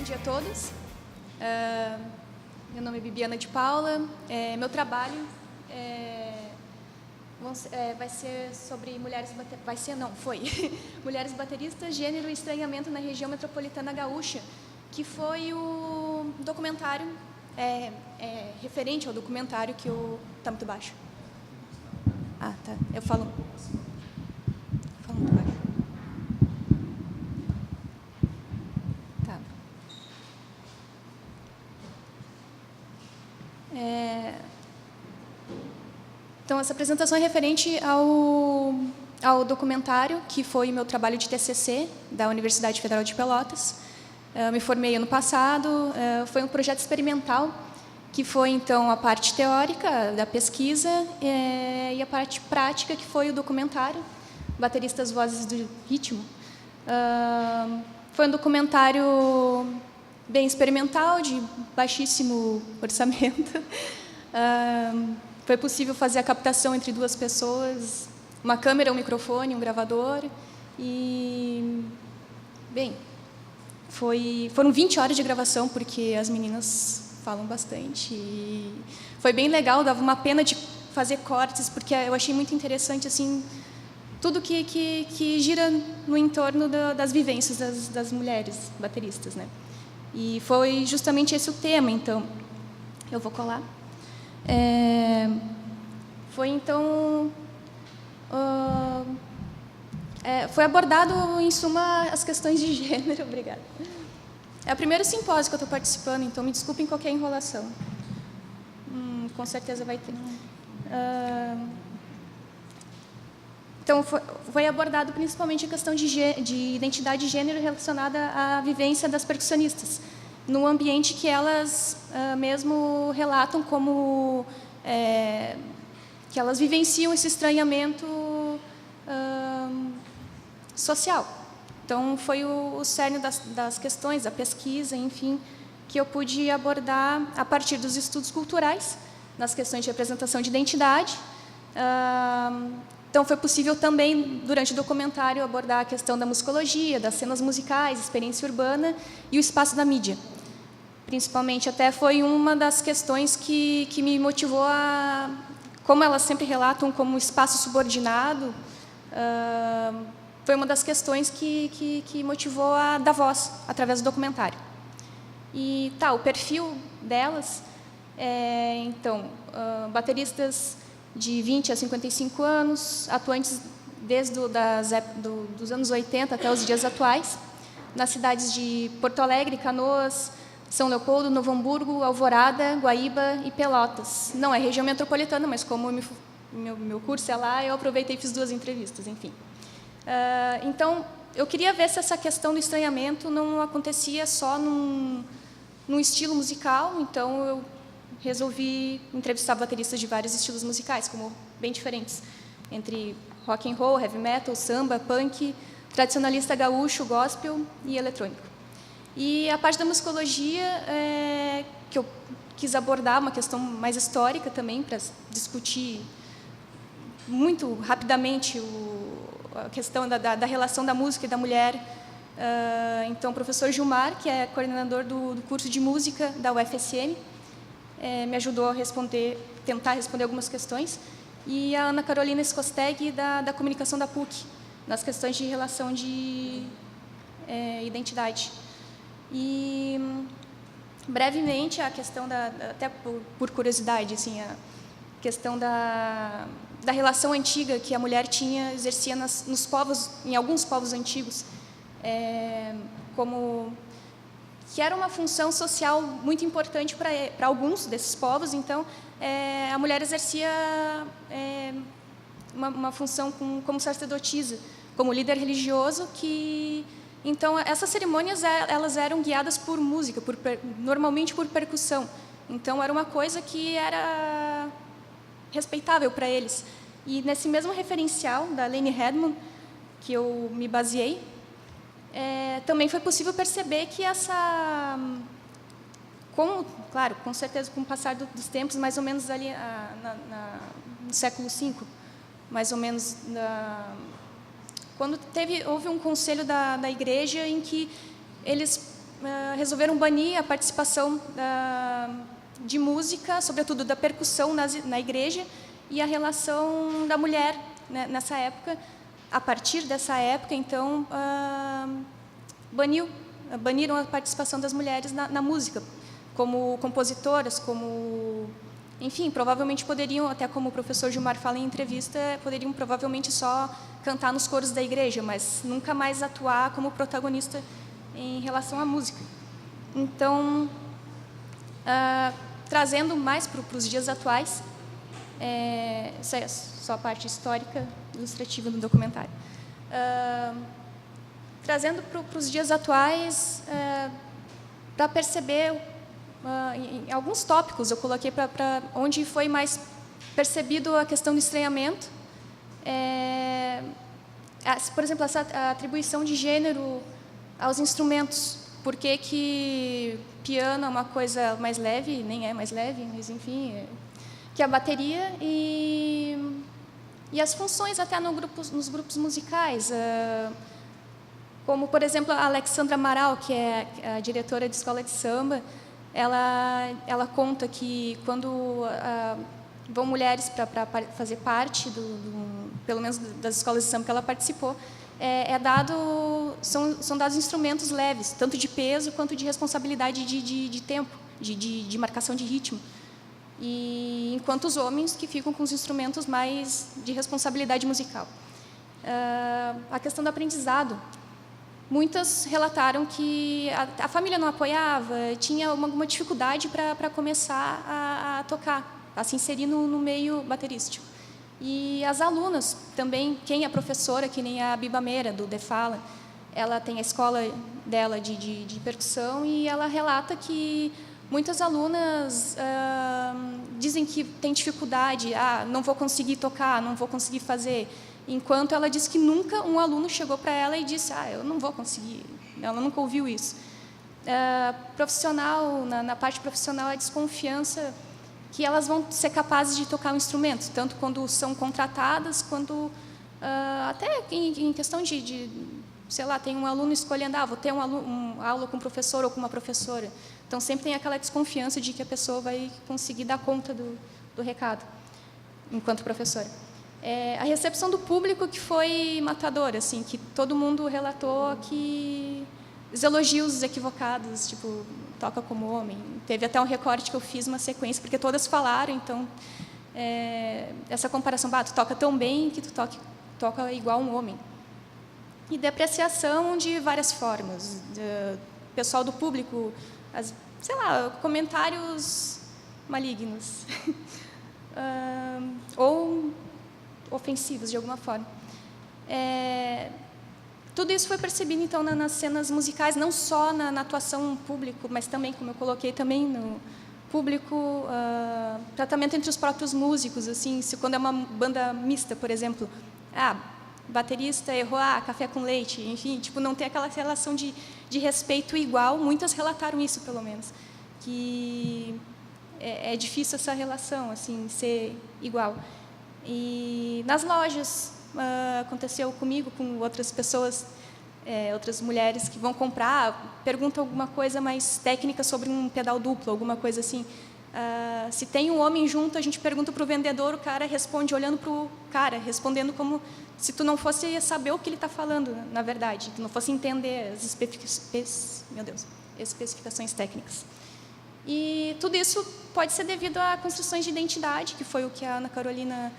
dia a todos. Meu nome é Bibiana de Paula. Meu trabalho vai ser sobre mulheres mulheres bateristas, gênero e estranhamento na região metropolitana gaúcha, que foi o documentário referente ao documentário que o... Está muito baixo. Ah, tá. Eu falo muito baixo. Tá. Então, essa apresentação é referente ao documentário, que foi meu trabalho de TCC da Universidade Federal de Pelotas. Me formei ano passado, foi um projeto experimental, que foi, então, a parte teórica da pesquisa e a parte prática, que foi o documentário, Bateristas Vozes do Ritmo. Foi um documentário bem experimental, de baixíssimo orçamento. Foi possível fazer a captação entre duas pessoas, uma câmera, um microfone, um gravador. E, bem, foram 20 horas de gravação, porque as meninas falam bastante. E foi bem legal, dava uma pena de fazer cortes, porque eu achei muito interessante assim, tudo que gira no entorno das vivências das mulheres bateristas, né? E foi justamente esse o tema, então. Eu vou colar. Foi, então... foi abordado, em suma, as questões de gênero. Obrigada. É o primeiro simpósio que eu estou participando, então me desculpem qualquer enrolação. Com certeza vai ter. Então, foi abordado principalmente a questão de identidade de gênero relacionada à vivência das percussionistas, num ambiente que elas mesmo relatam como que elas vivenciam esse estranhamento social. Então, foi o cerne das questões, da pesquisa, enfim, que eu pude abordar a partir dos estudos culturais, nas questões de representação de identidade. Então, foi possível também, durante o documentário, abordar a questão da musicologia, das cenas musicais, experiência urbana e o espaço da mídia. Principalmente, até foi uma das questões que me motivou a... Como elas sempre relatam como espaço subordinado, foi uma das questões que motivou a dar voz através do documentário. E o perfil delas então, bateristas de 20 a 55 anos, atuantes desde dos anos 80 até os dias atuais, nas cidades de Porto Alegre, Canoas, São Leopoldo, Novo Hamburgo, Alvorada, Guaíba e Pelotas. Não é região metropolitana, mas como meu curso é lá, eu aproveitei e fiz 2 entrevistas, enfim. Então, eu queria ver se essa questão do estranhamento não acontecia só num estilo musical, então eu resolvi entrevistar bateristas de vários estilos musicais, como bem diferentes, entre rock and roll, heavy metal, samba, punk, tradicionalista gaúcho, gospel e eletrônico. E a parte da musicologia, que eu quis abordar uma questão mais histórica também, para discutir muito rapidamente a questão da relação da música e da mulher. Então, o professor Gilmar, que é coordenador do curso de música da UFSM, me ajudou a tentar responder algumas questões, e a Ana Carolina Skosteg, da comunicação da PUC, nas questões de relação de identidade. E, brevemente, a questão até por curiosidade, assim, a questão da relação antiga que a mulher exercia nos povos, em alguns povos antigos, que era uma função social muito importante para alguns desses povos. Então, a mulher exercia uma função como sacerdotisa, como líder religioso, então, essas cerimônias elas eram guiadas por música, normalmente por percussão. Então, era uma coisa que era respeitável para eles. E, nesse mesmo referencial da Lane Redmond, que eu me baseei, também foi possível perceber que claro, com certeza, com o passar dos tempos, mais ou menos ali no século V, mais ou menos, quando houve um conselho da igreja em que eles resolveram banir a participação de música, sobretudo da percussão na igreja, e a relação da mulher, né, nessa época. A partir dessa época, então, baniram a participação das mulheres na música, como compositoras, como... Enfim, provavelmente poderiam, até como o professor Gilmar fala em entrevista, poderiam provavelmente só cantar nos coros da igreja, mas nunca mais atuar como protagonista em relação à música. Então, trazendo mais para os dias atuais, essa é só a parte histórica, ilustrativa do documentário. Trazendo para os dias atuais, para perceber, em alguns tópicos eu coloquei para onde foi mais percebido a questão do estranhamento. Por exemplo, essa atribuição de gênero aos instrumentos. Por que piano é uma coisa mais leve, nem é mais leve, mas enfim, que a bateria e as funções até nos grupos musicais. Como, por exemplo, a Alexandra Amaral, que é a diretora de escola de samba, ela conta que quando vão mulheres para fazer parte, pelo menos das escolas de samba que ela participou, são dados instrumentos leves, tanto de peso quanto de responsabilidade de tempo, de marcação de ritmo. E enquanto os homens que ficam com os instrumentos mais de responsabilidade musical. A questão do aprendizado. Muitas relataram que a família não apoiava, tinha alguma dificuldade para começar a tocar, a se inserir no meio baterístico. E as alunas também, quem é professora, que nem a Biba Meira, do Defala, ela tem a escola dela de percussão e ela relata que muitas alunas dizem que tem dificuldade, não vou conseguir tocar, não vou conseguir fazer. Enquanto ela diz que nunca um aluno chegou para ela e disse, eu não vou conseguir. Ela nunca ouviu isso. Profissional, na parte profissional, a desconfiança que elas vão ser capazes de tocar um instrumento, tanto quando são contratadas, quanto até em questão sei lá, tem um aluno escolhendo, vou ter uma aula com um professor ou com uma professora. Então, sempre tem aquela desconfiança de que a pessoa vai conseguir dar conta do recado, enquanto professora. A recepção do público que foi matadora, assim, que todo mundo relatou que os elogios equivocados, tipo, toca como homem. Teve até um recorte que eu fiz, uma sequência, porque todas falaram, então, essa comparação, tu toca tão bem que tu toca igual um homem. E depreciação de várias formas. Pessoal do público, sei lá, comentários malignos. Ou ofensivos, de alguma forma. Tudo isso foi percebido, então, nas cenas musicais, não só na atuação público, mas também, como eu coloquei, também no público, tratamento entre os próprios músicos, assim, quando é uma banda mista, por exemplo, baterista errou, café com leite, enfim, tipo, não tem aquela relação de respeito igual. Muitas relataram isso, pelo menos, que é difícil essa relação, assim, ser igual. E nas lojas, aconteceu comigo, com outras pessoas, outras mulheres que vão comprar, perguntam alguma coisa mais técnica sobre um pedal duplo, alguma coisa assim. Se tem um homem junto, a gente pergunta para o vendedor, o cara responde olhando para o cara, respondendo como se tu não fosse saber o que ele está falando, na verdade, tu não fosse entender as especificações técnicas. E tudo isso pode ser devido a construções de identidade, que foi o que a Ana Carolina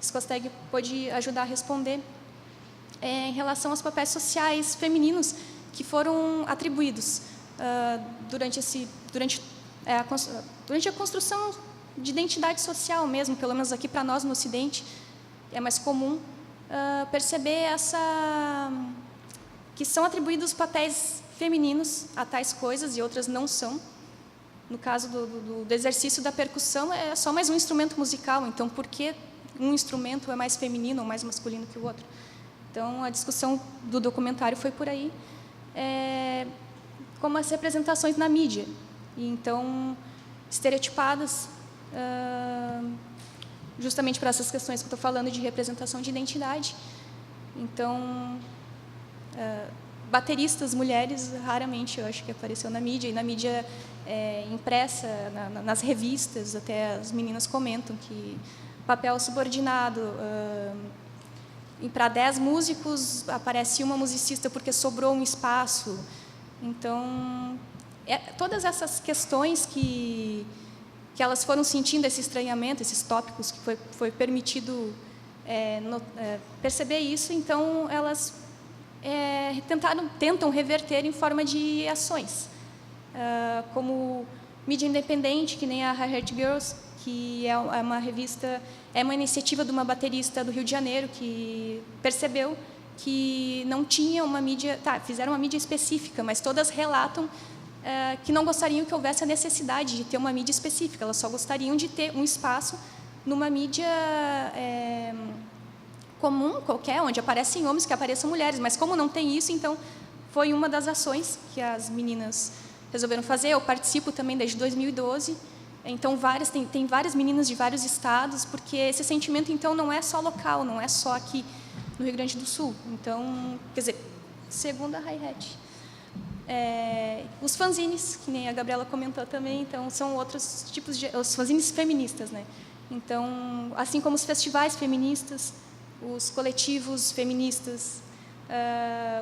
Skosteg pôde ajudar a responder, em relação aos papéis sociais femininos que foram atribuídos durante a construção de identidade social mesmo, pelo menos aqui para nós no Ocidente, é mais comum perceber que são atribuídos papéis femininos a tais coisas e outras não são. No caso do exercício da percussão, é só mais um instrumento musical, então por que um instrumento é mais feminino ou mais masculino que o outro? Então, a discussão do documentário foi por aí, como as representações na mídia, e então estereotipadas, justamente para essas questões que eu estou falando de representação de identidade. Então, bateristas mulheres, raramente eu acho que apareceu na mídia, e na mídia impressa, nas revistas, até as meninas comentam que papel subordinado, e para 10 músicos aparece uma musicista porque sobrou um espaço. Então, todas essas questões que elas foram sentindo, esse estranhamento, esses tópicos que foi permitido perceber isso, então elas tentam reverter em forma de ações, como mídia independente, que nem a Hi-Hat Girls, que é uma revista, é uma iniciativa de uma baterista do Rio de Janeiro que percebeu que não tinha uma mídia, fizeram uma mídia específica, mas todas relatam que não gostariam que houvesse a necessidade de ter uma mídia específica, elas só gostariam de ter um espaço numa mídia comum, qualquer, onde aparecem homens, que apareçam mulheres, mas como não tem isso, então foi uma das ações que as meninas resolveram fazer. Eu participo também desde 2012, então tem várias meninas de vários estados, porque esse sentimento então não é só local, não é só aqui no Rio Grande do Sul. Então, quer dizer, segundo a Hi-Hat, os fanzines, que nem a Gabriela comentou também, então são outros tipos de os fanzines feministas, né? Então, assim como os festivais feministas, os coletivos feministas,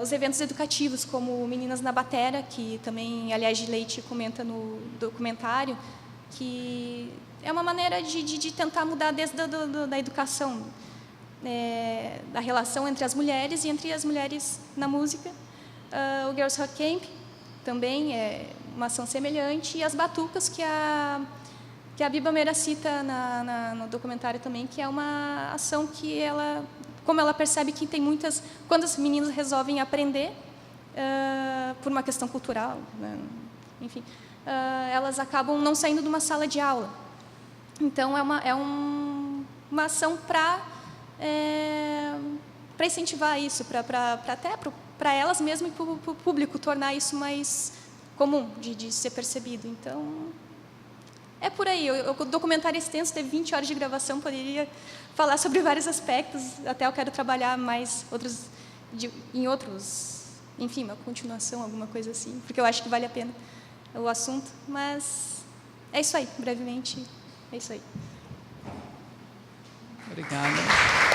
os eventos educativos, como Meninas na Batera, que também, aliás, de Leite comenta no documentário, que é uma maneira de tentar mudar desde da educação, da relação entre as mulheres e entre as mulheres na música. O Girls Rock Camp também é uma ação semelhante, e as batucas que a Biba Meira cita no documentário também, que é uma ação que como ela percebe que tem muitas, quando as meninas resolvem aprender por uma questão cultural, né, enfim, elas acabam não saindo de uma sala de aula. Então é uma ação para incentivar isso, até para elas mesmas e para o público tornar isso mais comum de ser percebido. Então, é por aí. O documentário é extenso, teve 20 horas de gravação, poderia falar sobre vários aspectos, até eu quero trabalhar mais em outros, enfim, uma continuação, alguma coisa assim, porque eu acho que vale a pena o assunto, mas é isso aí, brevemente, é isso aí. Obrigada.